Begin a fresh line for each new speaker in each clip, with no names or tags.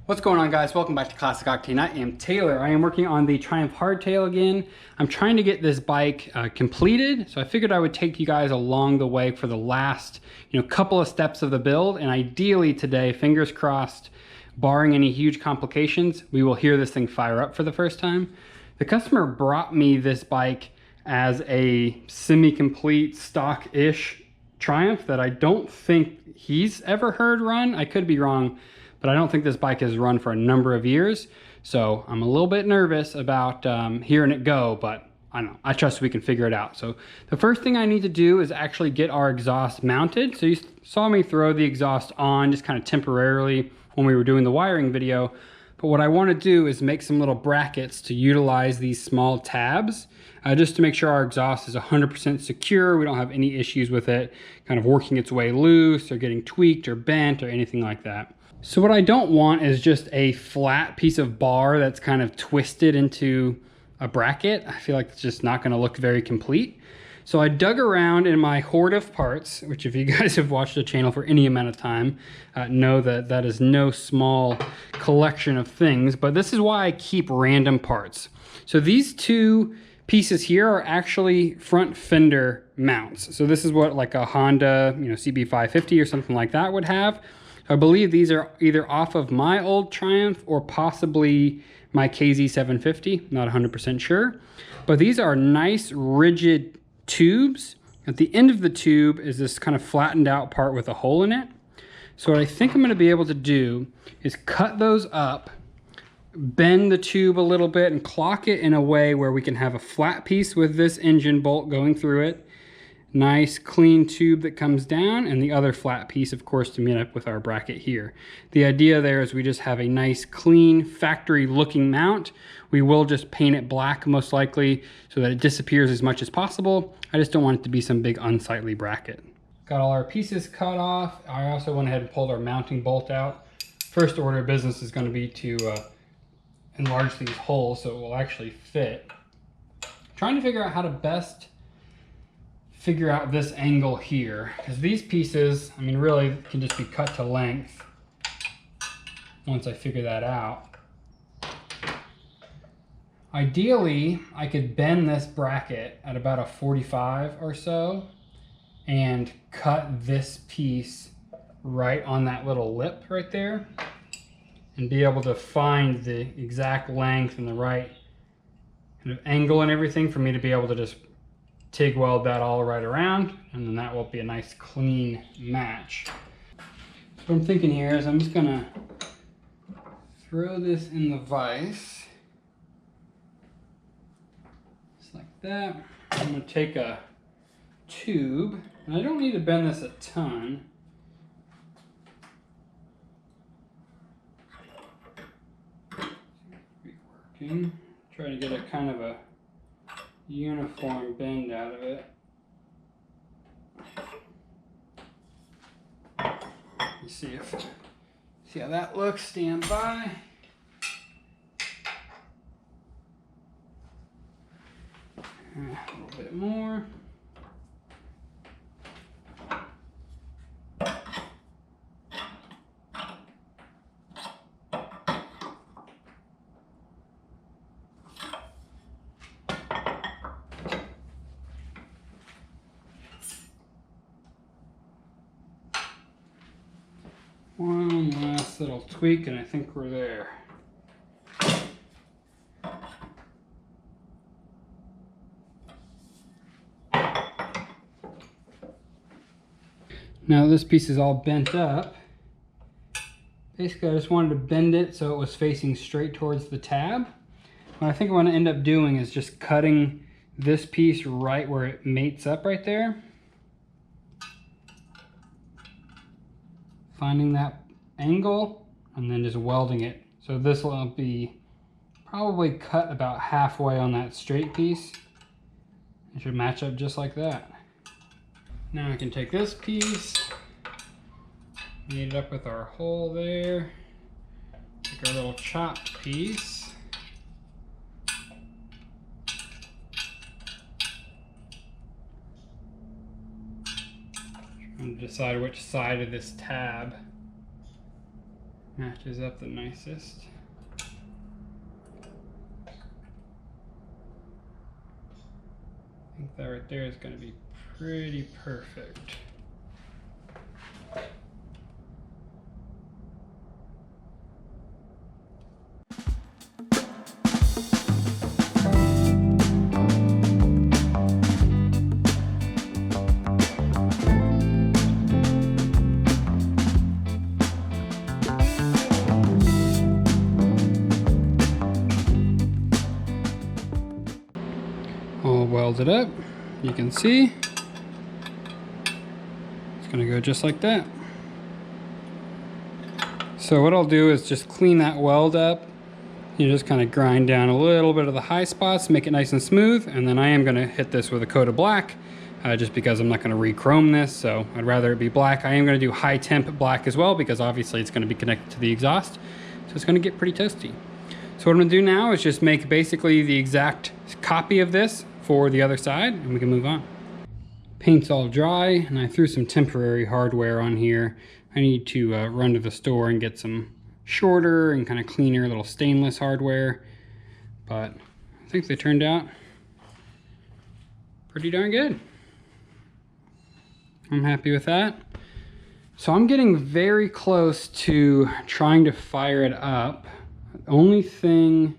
What's going on, guys? Welcome back to Classic Octane. I am Taylor. I am working on the Triumph Hardtail again. I'm trying to get this bike completed, so I figured I would take you guys along the way for the last couple of steps of the build, and ideally today, fingers crossed, barring any huge complications, we will hear this thing fire up for the first time. The customer brought me this bike as a semi-complete stock-ish Triumph that I don't think he's ever heard run. I could be wrong, but I don't think this bike has run for a number of years. So I'm a little bit nervous about hearing it go, but I don't know, I trust we can figure it out. So the first thing I need to do is actually get our exhaust mounted. So you saw me throw the exhaust on just kind of temporarily when we were doing the wiring video. But what I want to do is make some little brackets to utilize these small tabs just to make sure our exhaust is 100% secure. We don't have any issues with it kind of working its way loose or getting tweaked or bent or anything like that. So what I don't want is just a flat piece of bar that's kind of twisted into a bracket. I feel like it's just not going to look very complete. So I dug around in my hoard of parts, which if you guys have watched the channel for any amount of time, know that that is no small collection of things, but this is why I keep random parts. So these two pieces here are actually front fender mounts. So this is what like a Honda, CB550 or something like that would have. I believe these are either off of my old Triumph or possibly my KZ750, not 100% sure. But these are nice rigid tubes. At the end of the tube is this kind of flattened out part with a hole in it. So what I think I'm going to be able to do is cut those up, bend the tube a little bit and clock it in a way where we can have a flat piece with this engine bolt going through it. Nice clean tube that comes down, and the other flat piece, of course, to meet up with our bracket here. The idea there is we just have a nice clean factory looking mount. We will just paint it black most likely so that it disappears as much as possible. I just don't want it to be some big unsightly bracket. Got all our pieces cut off. I also went ahead and pulled our mounting bolt out. First order of business is going to be to enlarge these holes so it will actually fit. Trying to figure out how to best figure out this angle here, because these pieces, I mean, really can just be cut to length once I figure that out. Ideally, I could bend this bracket at about a 45 or so and cut this piece right on that little lip right there and be able to find the exact length and the right kind of angle and everything for me to be able to just TIG weld that all right around, and then that will be a nice clean match. So what I'm thinking here is I'm just gonna throw this in the vise, just like that. I'm gonna take a tube, and I don't need to bend this a ton. Working. Try to get a kind of a uniform bend out of it. Let's see how that looks. Stand by. A little bit more. One last little tweak and I think we're there. Now this piece is all bent up. Basically I just wanted to bend it so it was facing straight towards the tab. What I think I'm going to end up doing is just cutting this piece right where it mates up right there. Finding that angle and then just welding it. So this will be probably cut about halfway on that straight piece. It should match up just like that. Now I can take this piece, meet it up with our hole there, take our little chopped piece, trying to decide which side of this tab Matches up the nicest. I think that right there is going to be pretty perfect. All welded up, you can see it's gonna go just like that. So what I'll do is just clean that weld up. You just kind of grind down a little bit of the high spots, make it nice and smooth, and then I am gonna hit this with a coat of black just because I'm not gonna re-chrome this, so I'd rather it be black. I am gonna do high temp black as well because obviously it's gonna be connected to the exhaust, so it's gonna get pretty toasty. So what I'm gonna do now is just make basically the exact copy of this for the other side, and we can move on. Paint's all dry, and I threw some temporary hardware on here. I need to run to the store and get some shorter and kind of cleaner little stainless hardware, but I think they turned out pretty darn good. I'm happy with that. So I'm getting very close to trying to fire it up. The only thing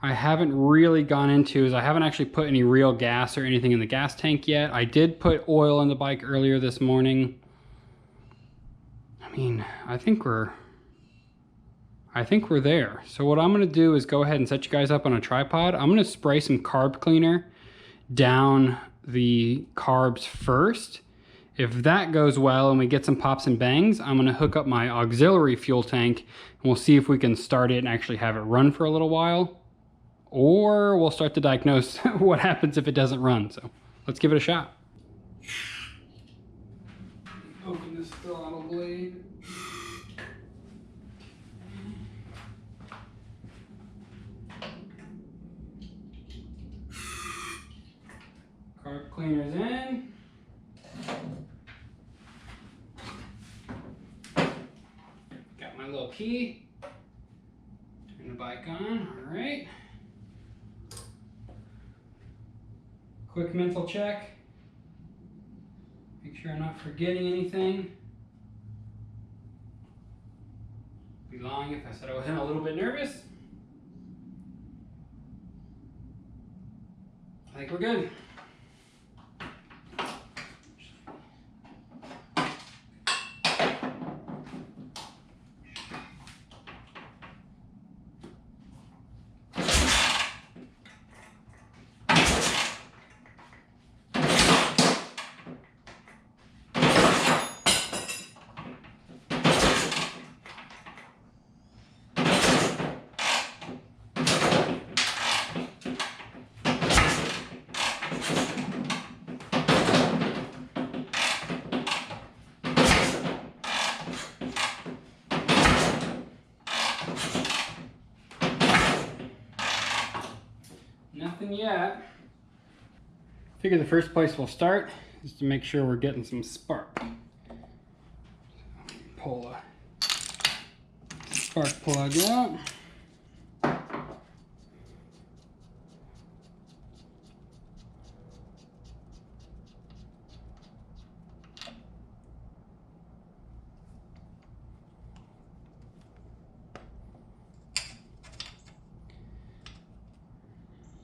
I haven't really gone into is I haven't actually put any real gas or anything in the gas tank yet. I did put oil in the bike earlier this morning. I mean, I think we're there. So what I'm gonna do is go ahead and set you guys up on a tripod. I'm gonna spray some carb cleaner down the carbs first. If that goes well and we get some pops and bangs, I'm gonna hook up my auxiliary fuel tank and we'll see if we can start it and actually have it run for a little while. Or we'll start to diagnose what happens if it doesn't run. So let's give it a shot. Open this throttle blade. Carb cleaner's in. Got my little key. Turn the bike on, all right. Quick mental check. Make sure I'm not forgetting anything. I'd be lying if I said I wasn't a little bit nervous. I think we're good. Nothing yet. Figure the first place we'll start is to make sure we're getting some spark. Pull a spark plug out.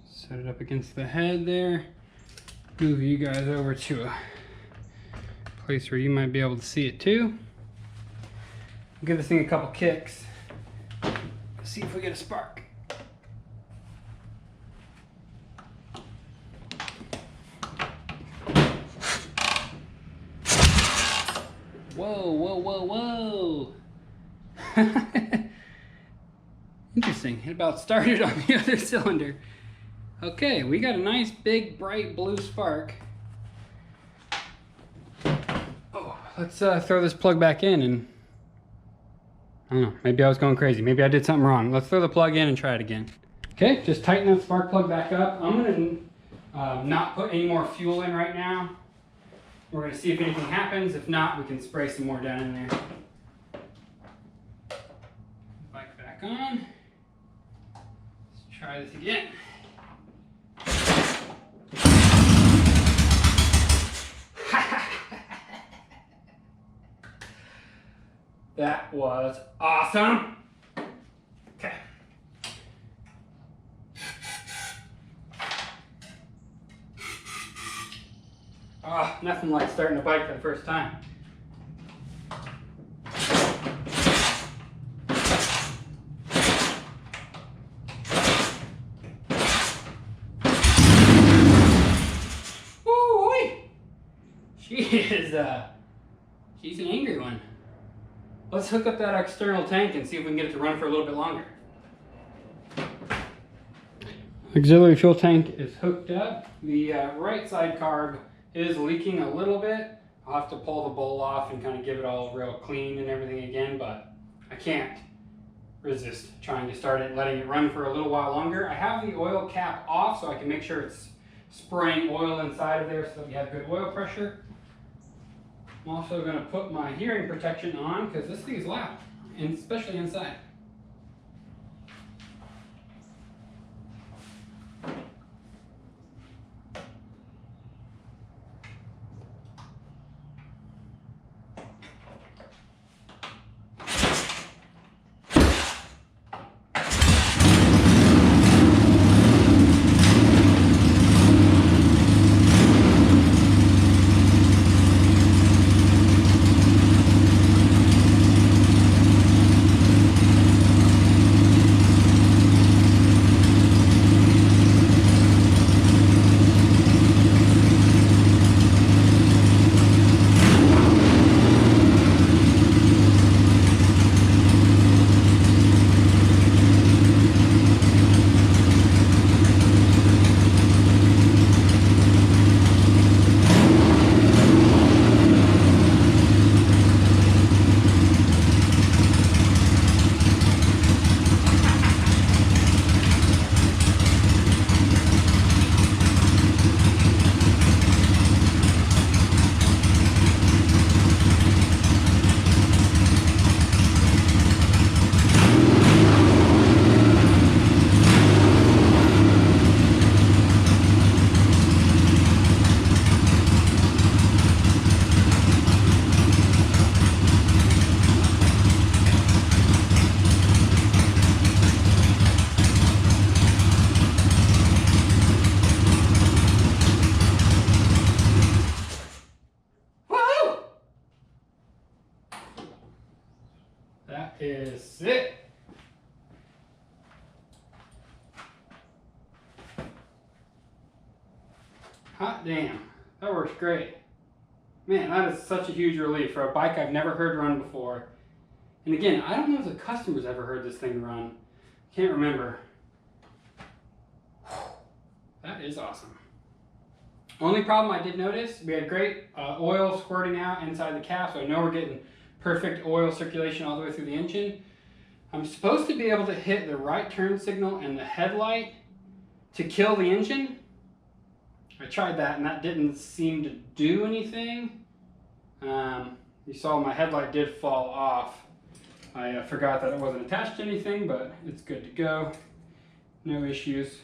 Set it up against the head there. Move you guys over to a place where you might be able to see it too. Give this thing a couple kicks. See if we get a spark. Whoa, whoa, whoa, whoa. Interesting, it about started on the other cylinder. Okay, we got a nice big bright blue spark. Oh, let's throw this plug back in and I don't know, maybe I was going crazy. Maybe I did something wrong. Let's throw the plug in and try it again. Okay, just tighten that spark plug back up. I'm gonna not put any more fuel in right now. We're gonna see if anything happens. If not, we can spray some more down in there. back on. Let's try this again. That was awesome. Okay. Oh, nothing like starting a bike for the first time. Woo-wee! She's an angry one. Let's hook up that external tank and see if we can get it to run for a little bit longer. Auxiliary fuel tank is hooked up. The right side carb is leaking a little bit. I'll have to pull the bowl off and kind of give it all real clean and everything again, but I can't resist trying to start it and letting it run for a little while longer. I have the oil cap off so I can make sure it's spraying oil inside of there so that we have good oil pressure. I'm also going to put my hearing protection on because this thing is loud, and especially inside. That is it. Hot damn, that works great. Man, that is such a huge relief for a bike I've never heard run before. And again, I don't know if the customer's ever heard this thing run. Can't remember. That is awesome. Only problem I did notice, we had great oil squirting out inside the cap, so I know we're getting perfect oil circulation all the way through the engine. I'm supposed to be able to hit the right turn signal and the headlight to kill the engine. I tried that and that didn't seem to do anything. You saw my headlight did fall off. I forgot that it wasn't attached to anything, but it's good to go. No issues.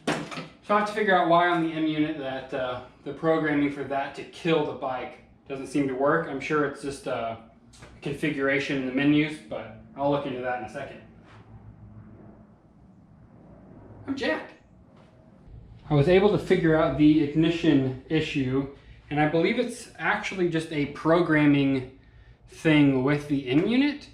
So I have to figure out why on the M unit that the programming for that to kill the bike doesn't seem to work. I'm sure it's just a configuration in the menus, but I'll look into that in a second. I'm jacked. I was able to figure out the ignition issue, and I believe it's actually just a programming thing with the M unit,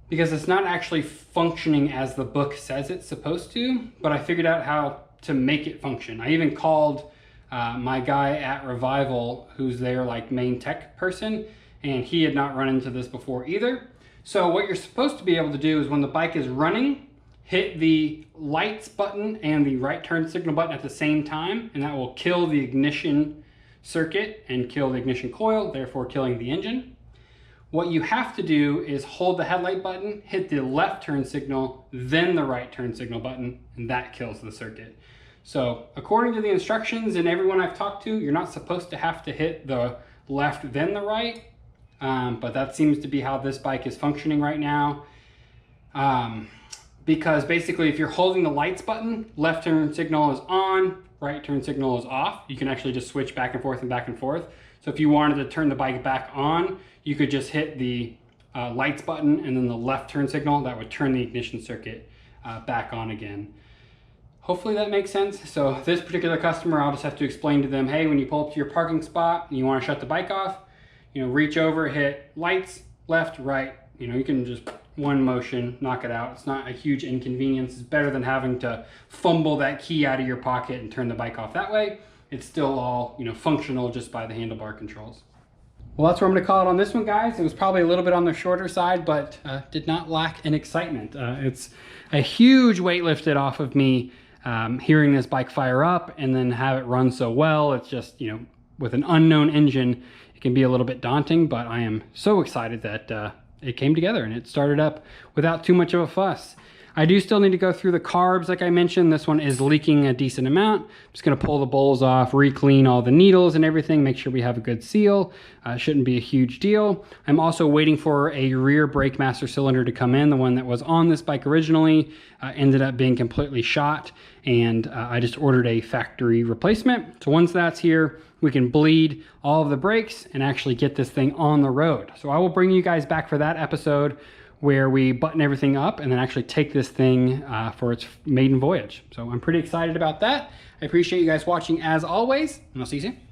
because it's not actually functioning as the book says it's supposed to, but I figured out how to make it function. I even called my guy at Revival, who's their like main tech person, and he had not run into this before either. So what you're supposed to be able to do is when the bike is running, hit the lights button and the right turn signal button at the same time, and that will kill the ignition circuit and kill the ignition coil, therefore killing the engine. What you have to do is hold the headlight button, hit the left turn signal, then the right turn signal button, and that kills the circuit. So according to the instructions and everyone I've talked to, you're not supposed to have to hit the left then the right, but that seems to be how this bike is functioning right now. because basically if you're holding the lights button, left turn signal is on, right turn signal is off. You can actually just switch back and forth and back and forth. So if you wanted to turn the bike back on, you could just hit the lights button and then the left turn signal. That would turn the ignition circuit back on again. Hopefully that makes sense. So this particular customer, I'll just have to explain to them, hey, when you pull up to your parking spot and you want to shut the bike off, reach over, hit lights, left, right. You can just one motion, knock it out. It's not a huge inconvenience. It's better than having to fumble that key out of your pocket and turn the bike off that way. It's still all, functional just by the handlebar controls. Well, that's where I'm going to call it on this one, guys. It was probably a little bit on the shorter side, but did not lack in excitement. It's a huge weight lifted off of me hearing this bike fire up and then have it run so well. It's just, with an unknown engine, it can be a little bit daunting, but I am so excited that it came together and it started up without too much of a fuss. I do still need to go through the carbs like I mentioned. This one is leaking a decent amount. I'm just going to pull the bowls off, re-clean all the needles and everything, make sure we have a good seal. Shouldn't be a huge deal. I'm also waiting for a rear brake master cylinder to come in. The one that was on this bike originally ended up being completely shot, and I just ordered a factory replacement. So once that's here, we can bleed all of the brakes and actually get this thing on the road. So I will bring you guys back for that episode where we button everything up and then actually take this thing for its maiden voyage. So I'm pretty excited about that. I appreciate you guys watching as always, and I'll see you soon.